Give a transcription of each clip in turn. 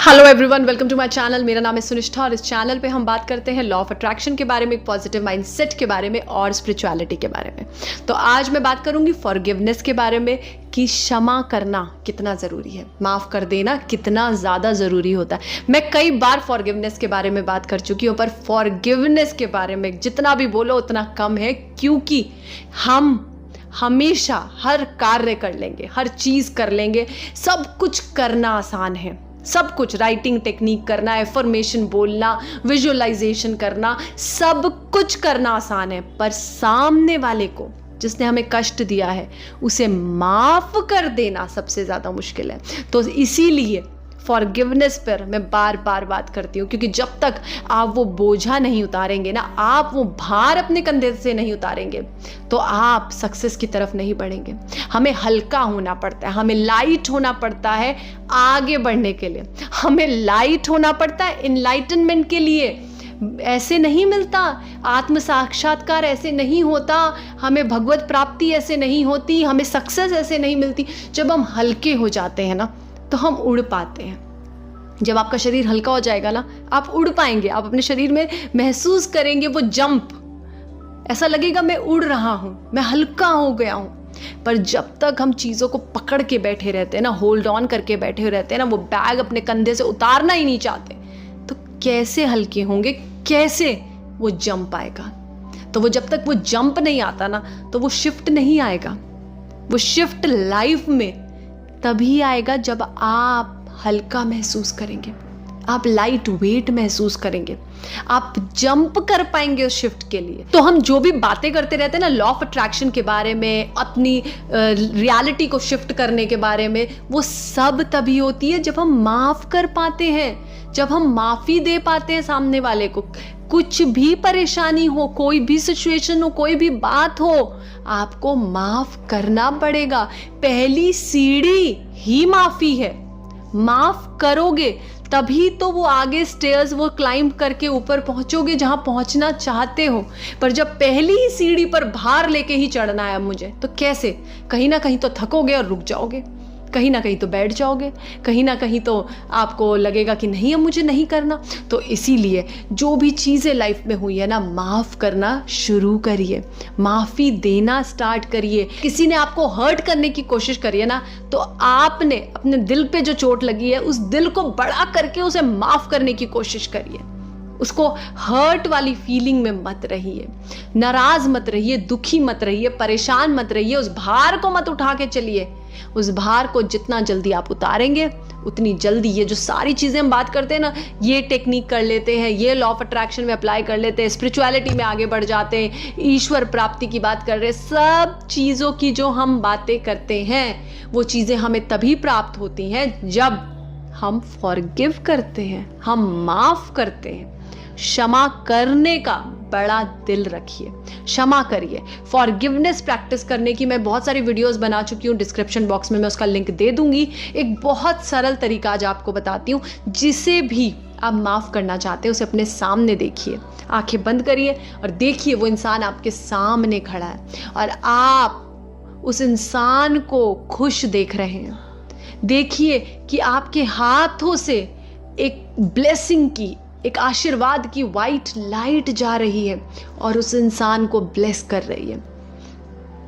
Hello everyone, welcome to my channel. मेरा नाम है सुनिष्ठा और इस चैनल पे हम बात करते हैं लॉ ऑफ अट्रैक्शन के बारे में, पॉजिटिव माइंडसेट के बारे में और स्पिरिचुअलिटी के बारे में। तो आज मैं बात करूंगी फॉरगिवनेस के बारे में कि क्षमा करना कितना ज़रूरी है, माफ़ कर देना कितना ज़्यादा ज़रूरी होता है। मैं कई बार फॉरगिवनेस के बारे में बात कर चुकी हूँ, पर फॉरगिवनेस के बारे में जितना भी बोलो उतना कम है, क्योंकि हम हमेशा हर कार्य कर लेंगे, हर चीज़ कर लेंगे, सब कुछ करना आसान है। सब कुछ, राइटिंग टेक्निक करना, एफर्मेशन बोलना, विजुअलाइजेशन करना, सब कुछ करना आसान है, पर सामने वाले को जिसने हमें कष्ट दिया है उसे माफ कर देना सबसे ज़्यादा मुश्किल है। तो इसीलिए फॉरगिवनेस पर मैं बार बार बात करती हूँ, क्योंकि जब तक आप वो बोझा नहीं उतारेंगे ना, आप वो भार अपने कंधे से नहीं उतारेंगे, तो आप सक्सेस की तरफ नहीं बढ़ेंगे। हमें हल्का होना पड़ता है, हमें लाइट होना पड़ता है आगे बढ़ने के लिए, हमें लाइट होना पड़ता है इनलाइटनमेंट के लिए। ऐसे नहीं मिलता आत्म साक्षात्कार, ऐसे नहीं होता, हमें भगवत प्राप्ति ऐसे नहीं होती, हमें सक्सेस ऐसे नहीं मिलती। जब हम हल्के हो जाते हैं ना, तो हम उड़ पाते हैं। जब आपका शरीर हल्का हो जाएगा ना, आप उड़ पाएंगे, आप अपने शरीर में महसूस करेंगे वो जंप, ऐसा लगेगा मैं उड़ रहा हूं, मैं हल्का हो गया हूं। पर जब तक हम चीज़ों को पकड़ के बैठे रहते हैं ना, होल्ड ऑन करके बैठे रहते हैं ना, वो बैग अपने कंधे से उतारना ही नहीं चाहते, तो कैसे हल्के होंगे, कैसे वो जंप आएगा। तो वो जब तक वो जंप नहीं आता ना, तो वो शिफ्ट नहीं आएगा। वो शिफ्ट लाइफ में तभी आएगा जब आप हल्का महसूस करेंगे, आप लाइट वेट महसूस करेंगे, आप जंप कर पाएंगे उस शिफ्ट के लिए। तो हम जो भी बातें करते रहते हैं ना लॉ ऑफ अट्रैक्शन के बारे में, अपनी रियलिटी को शिफ्ट करने के बारे में, वो सब तभी होती है जब हम माफ कर पाते हैं, जब हम माफी दे पाते हैं सामने वाले को। कुछ भी परेशानी हो, कोई भी सिचुएशन हो, कोई भी बात हो, आपको माफ करना पड़ेगा। पहली सीढ़ी ही माफी है। माफ करोगे तभी तो वो आगे स्टेयर्स वो क्लाइंब करके ऊपर पहुंचोगे जहां पहुंचना चाहते हो। पर जब पहली ही सीढ़ी पर भार लेके ही चढ़ना है मुझे, तो कैसे? कहीं ना कहीं तो थकोगे और रुक जाओगे, कहीं ना कहीं तो बैठ जाओगे, कहीं ना कहीं तो आपको लगेगा कि नहीं, अब मुझे नहीं करना। तो इसीलिए जो भी चीज़ें लाइफ में हुई है ना, माफ़ करना शुरू करिए, माफ़ी देना स्टार्ट करिए। किसी ने आपको हर्ट करने की कोशिश करी है ना, तो आपने अपने दिल पे जो चोट लगी है, उस दिल को बड़ा करके उसे माफ़ करने की कोशिश करिए। उसको हर्ट वाली फीलिंग में मत रहिए, नाराज मत रहिए, दुखी मत रहिए, परेशान मत रहिए, उस भार को मत उठा के चलिए। उस भार को जितना जल्दी आप उतारेंगे, उतनी जल्दी ये जो सारी चीज़ें हम बात करते हैं ना, ये टेक्निक कर लेते हैं, ये लॉ ऑफ अट्रैक्शन में अप्लाई कर लेते हैं, स्पिरिचुअलिटी में आगे बढ़ जाते हैं, ईश्वर प्राप्ति की बात कर रहे हैं, सब चीज़ों की जो हम बातें करते हैं वो चीज़ें हमें तभी प्राप्त होती हैं जब हम फॉरगिव करते हैं, हम माफ़ करते हैं। क्षमा करने का बड़ा दिल रखिए, क्षमा करिए। फॉरगिवनेस प्रैक्टिस करने की मैं बहुत सारी वीडियोस बना चुकी हूँ, डिस्क्रिप्शन बॉक्स में मैं उसका लिंक दे दूंगी। एक बहुत सरल तरीका आज आपको बताती हूँ, जिसे भी आप माफ़ करना चाहते हैं उसे अपने सामने देखिए, आंखें बंद करिए और देखिए वो इंसान आपके सामने खड़ा है और आप उस इंसान को खुश देख रहे हैं। देखिए कि आपके हाथों से एक ब्लेसिंग की, एक आशीर्वाद की वाइट लाइट जा रही है और उस इंसान को ब्लेस कर रही है,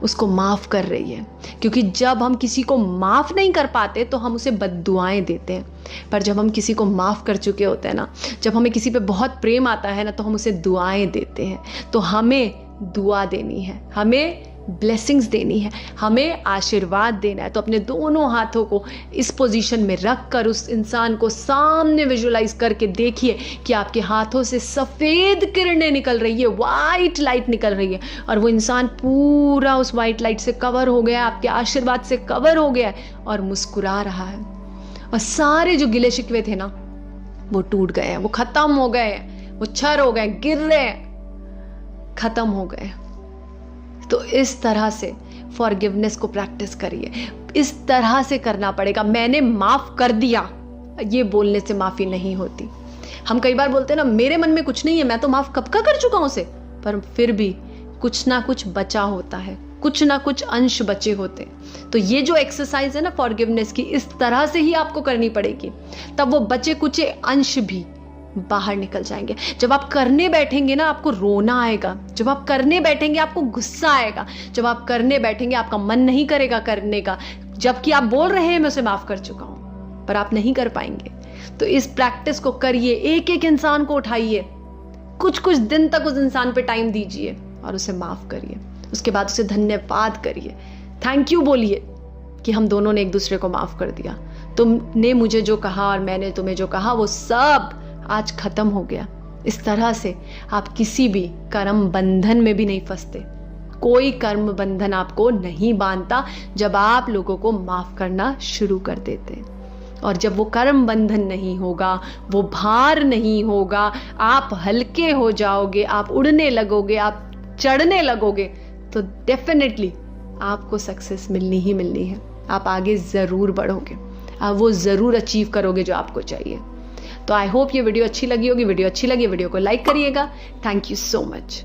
उसको माफ़ कर रही है। क्योंकि जब हम किसी को माफ़ नहीं कर पाते तो हम उसे बद्दुआएं देते हैं, पर जब हम किसी को माफ़ कर चुके होते हैं ना, जब हमें किसी पे बहुत प्रेम आता है ना, तो हम उसे दुआएं देते हैं। तो हमें दुआ देनी है, हमें ब्लेसिंग्स देनी है, हमें आशीर्वाद देना है। तो अपने दोनों हाथों को इस पोजीशन में रख कर उस इंसान को सामने विजुअलाइज करके देखिए कि आपके हाथों से सफ़ेद किरणें निकल रही है, वाइट लाइट निकल रही है, और वो इंसान पूरा उस वाइट लाइट से कवर हो गया, आपके आशीर्वाद से कवर हो गया है और मुस्कुरा रहा है। और सारे जो गिले शिकवे थे ना, वो टूट गए हैं, वो ख़त्म हो गए हैं, वो छर हो गए, गिर रहे हैं, ख़त्म हो गए। तो इस तरह से फॉरगिवनेस को प्रैक्टिस करिए। इस तरह से करना पड़ेगा। मैंने माफ़ कर दिया, ये बोलने से माफ़ी नहीं होती। हम कई बार बोलते हैं ना, मेरे मन में कुछ नहीं है, मैं तो माफ़ कब का कर चुका हूं उसे, पर फिर भी कुछ ना कुछ बचा होता है। कुछ ना कुछ अंश बचे होते। तो ये जो एक्सरसाइज है ना फॉरगिवनेस की, इस तरह से ही आपको करनी पड़ेगी, तब वो बचे कुचे अंश भी बाहर निकल जाएंगे। जब आप करने बैठेंगे ना आपको रोना आएगा, जब आप करने बैठेंगे आपको गुस्सा आएगा, जब आप करने बैठेंगे आपका मन नहीं करेगा करने का, जबकि आप बोल रहे हैं मैं उसे माफ कर चुका हूं, पर आप नहीं कर पाएंगे। तो इस प्रैक्टिस को करिए, एक एक इंसान को उठाइए, कुछ कुछ दिन तक उस इंसान पे टाइम दीजिए और उसे माफ करिए। उसके बाद उसे धन्यवाद करिए, थैंक यू बोलिए कि हम दोनों ने एक दूसरे को माफ कर दिया। तुमने मुझे जो कहा और मैंने तुम्हें जो कहा वो सब आज खत्म हो गया। इस तरह से आप किसी भी कर्म बंधन में भी नहीं फंसते। कोई कर्म बंधन आपको नहीं बांधता जब आप लोगों को माफ करना शुरू कर देते हैं। और जब वो कर्म बंधन नहीं होगा, वो भार नहीं होगा, आप हल्के हो जाओगे, आप उड़ने लगोगे, आप चढ़ने लगोगे, तो डेफिनेटली आपको सक्सेस मिलनी ही मिलनी है। आप आगे ज़रूर बढ़ोगे, आप वो ज़रूर अचीव करोगे जो आपको चाहिए। तो आई होप ये वीडियो अच्छी लगी होगी। वीडियो अच्छी लगी वीडियो को लाइक करिएगा। Thank you so much.